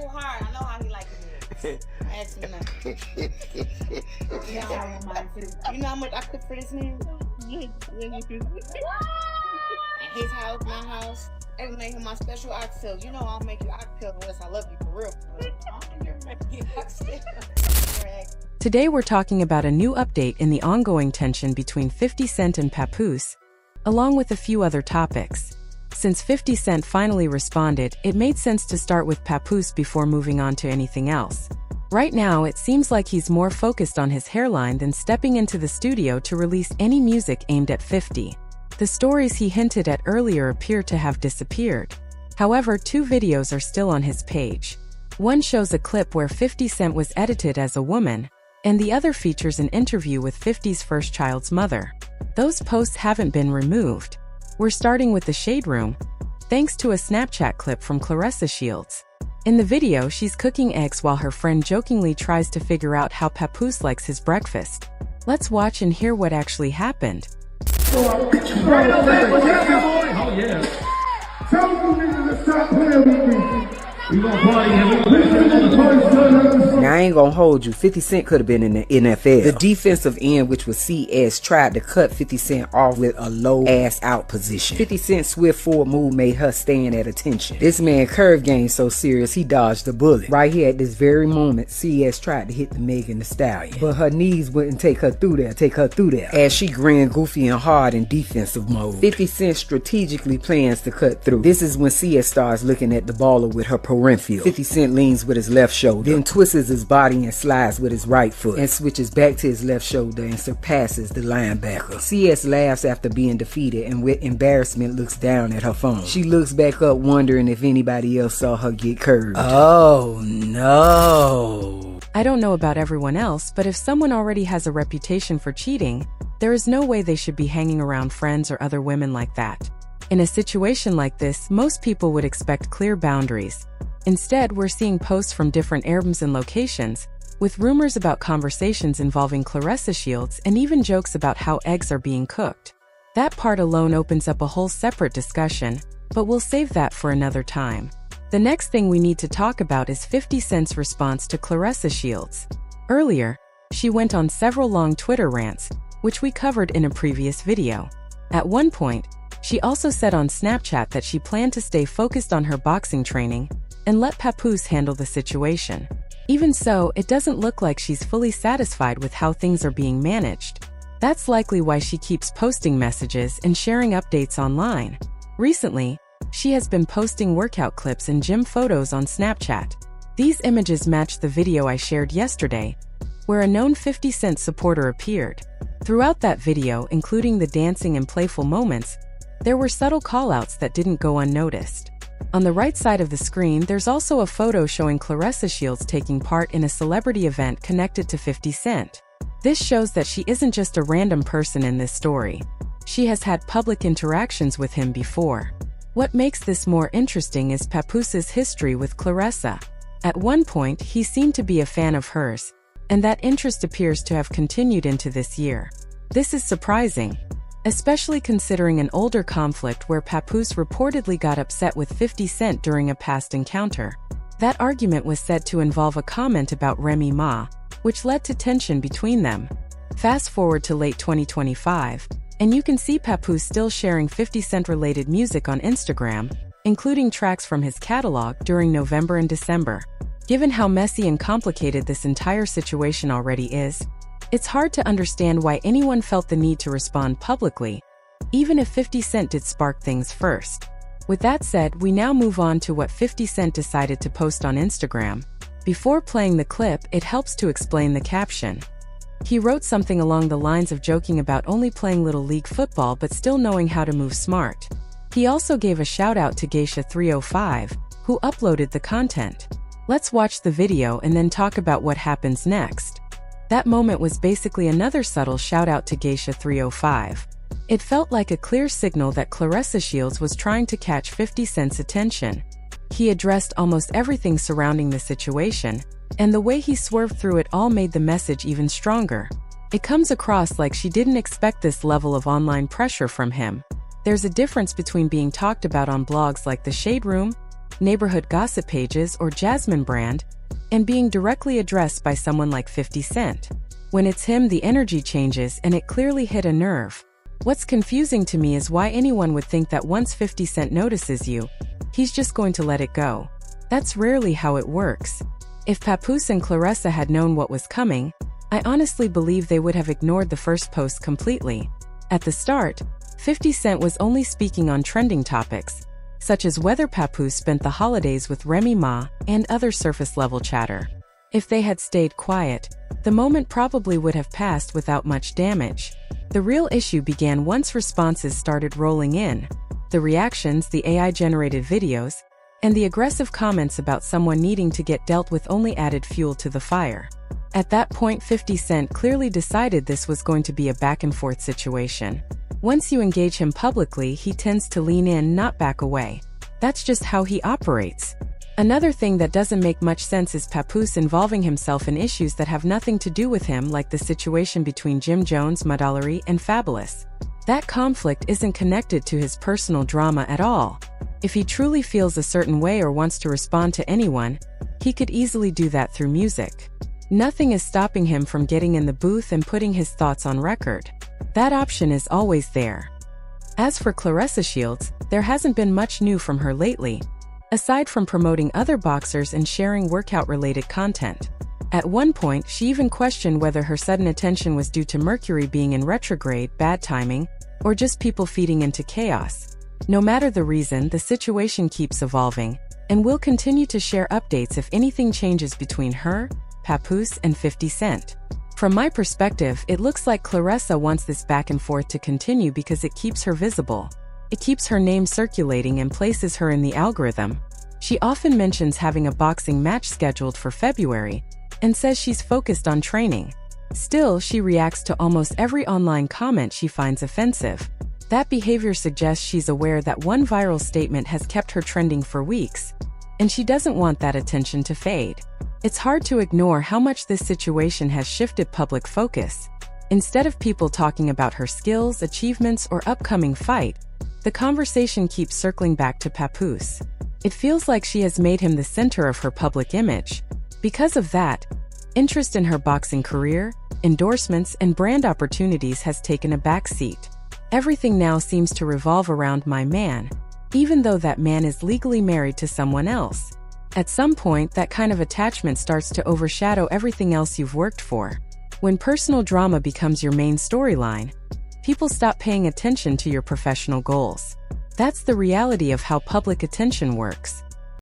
so hard. I know how he likes it. Ask him now. You know how I want mine too. You know how much I cook for this man? At his house, my house. I made him my special oxtail. You know I'll make you oxtail unless I love you for real. Today we're talking about a new update in the ongoing tension between 50 Cent and Papoose, along with a few other topics. Since 50 Cent finally responded, it made sense to start with Papoose before moving on to anything else. Right now, it seems like he's more focused on his hairline than stepping into the studio to release any music aimed at 50. The stories he hinted at earlier appear to have disappeared. However, two videos are still on his page. One shows a clip where 50 Cent was edited as a woman, and the other features an interview with 50's first child's mother. Those posts haven't been removed. We're starting with the Shade Room, thanks to a Snapchat clip from Claressa Shields. In the video, she's cooking eggs while her friend jokingly tries to figure out how Papoose likes his breakfast. Let's watch and hear what actually happened. Oh yeah. Tell them niggas to stop playing with me. We gonna party and Now I ain't gonna hold you, 50 Cent could have been in the NFL. The defensive end, which was CS, tried to cut 50 Cent off with a low ass out position. 50 Cent's swift forward move made her stand at attention. This man curve game so serious he dodged the bullet. Right here at this very moment, CS tried to hit the Megan Thee Stallion, but her knees wouldn't take her through there, as she grinned goofy and hard in defensive mode. 50 Cent strategically plans to cut through. This is when CS starts looking at the baller with her peripheral. 50 Cent leans with his left shoulder, then twists his body and slides with his right foot, and switches back to his left shoulder and surpasses the linebacker. CS laughs after being defeated and with embarrassment looks down at her phone. She looks back up wondering if anybody else saw her get curved. Oh no. I don't know about everyone else, but if someone already has a reputation for cheating, there is no way they should be hanging around friends or other women like that. In a situation like this, most people would expect clear boundaries. Instead, we're seeing posts from different albums and locations, with rumors about conversations involving Claressa Shields and even jokes about how eggs are being cooked. That part alone opens up a whole separate discussion, but we'll save that for another time. The next thing we need to talk about is 50 Cent's response to Claressa Shields. Earlier, she went on several long Twitter rants, which we covered in a previous video. At one point, she also said on Snapchat that she planned to stay focused on her boxing training and let Papoose handle the situation. Even so, it doesn't look like she's fully satisfied with how things are being managed. That's likely why she keeps posting messages and sharing updates online. Recently, she has been posting workout clips and gym photos on Snapchat. These images match the video I shared yesterday, where a known 50 Cent supporter appeared. Throughout that video, including the dancing and playful moments, there were subtle callouts that didn't go unnoticed. On the right side of the screen, there's also a photo showing Claressa Shields taking part in a celebrity event connected to 50 Cent. This shows that she isn't just a random person in this story. She has had public interactions with him before. What makes this more interesting is Papoose's history with Claressa. At one point, he seemed to be a fan of hers, and that interest appears to have continued into this year. This is surprising, especially considering an older conflict where Papoose reportedly got upset with 50 Cent during a past encounter. That argument was said to involve a comment about Remy Ma, which led to tension between them. Fast forward to late 2025, and you can see Papoose still sharing 50 Cent-related music on Instagram, including tracks from his catalog during November and December. Given how messy and complicated this entire situation already is, it's hard to understand why anyone felt the need to respond publicly, even if 50 Cent did spark things first. With that said, we now move on to what 50 Cent decided to post on Instagram. Before playing the clip, it helps to explain the caption. He wrote something along the lines of joking about only playing Little League football but still knowing how to move smart. He also gave a shout out to Geisha305, who uploaded the content. Let's watch the video and then talk about what happens next. That moment was basically another subtle shout out to Geisha305. It felt like a clear signal that Claressa Shields was trying to catch 50 Cent's attention. He addressed almost everything surrounding the situation, and the way he swerved through it all made the message even stronger. It comes across like she didn't expect this level of online pressure from him. There's a difference between being talked about on blogs like The Shade Room neighborhood gossip pages, or Jasmine brand, and being directly addressed by someone like 50 Cent. When it's him, the energy changes and it clearly hit a nerve. What's confusing to me is why anyone would think that once 50 Cent notices you, he's just going to let it go. That's rarely how it works. If Papoose and Claressa had known what was coming, I honestly believe they would have ignored the first post completely. At the start, 50 Cent was only speaking on trending topics, such as whether Papoose spent the holidays with Remy Ma and other surface-level chatter. If they had stayed quiet, the moment probably would have passed without much damage. The real issue began once responses started rolling in. The reactions, the AI-generated videos, and the aggressive comments about someone needing to get dealt with only added fuel to the fire. At that point, 50 Cent clearly decided this was going to be a back-and-forth situation. Once you engage him publicly, he tends to lean in, not back away. That's just how he operates. Another thing that doesn't make much sense is Papoose involving himself in issues that have nothing to do with him, like the situation between Jim Jones, Madollery, and Fabulous. That conflict isn't connected to his personal drama at all. If he truly feels a certain way or wants to respond to anyone, he could easily do that through music. Nothing is stopping him from getting in the booth and putting his thoughts on record. That option is always there. As for Claressa Shields, there hasn't been much new from her lately, aside from promoting other boxers and sharing workout-related content. At one point, she even questioned whether her sudden attention was due to Mercury being in retrograde, bad timing, or just people feeding into chaos. No matter the reason, the situation keeps evolving, and we'll continue to share updates if anything changes between her, Papoose, and 50 Cent. From my perspective, it looks like Claressa wants this back and forth to continue because it keeps her visible. It keeps her name circulating and places her in the algorithm. She often mentions having a boxing match scheduled for February and says she's focused on training. Still, she reacts to almost every online comment she finds offensive. That behavior suggests she's aware that one viral statement has kept her trending for weeks, and she doesn't want that attention to fade. It's hard to ignore how much this situation has shifted public focus. Instead of people talking about her skills, achievements, or upcoming fight, the conversation keeps circling back to Papoose. It feels like she has made him the center of her public image. Because of that, interest in her boxing career, endorsements, and brand opportunities has taken a backseat. Everything now seems to revolve around my man, even though that man is legally married to someone else. At some point, that kind of attachment starts to overshadow everything else you've worked for. When personal drama becomes your main storyline, people stop paying attention to your professional goals. That's the reality of how public attention works.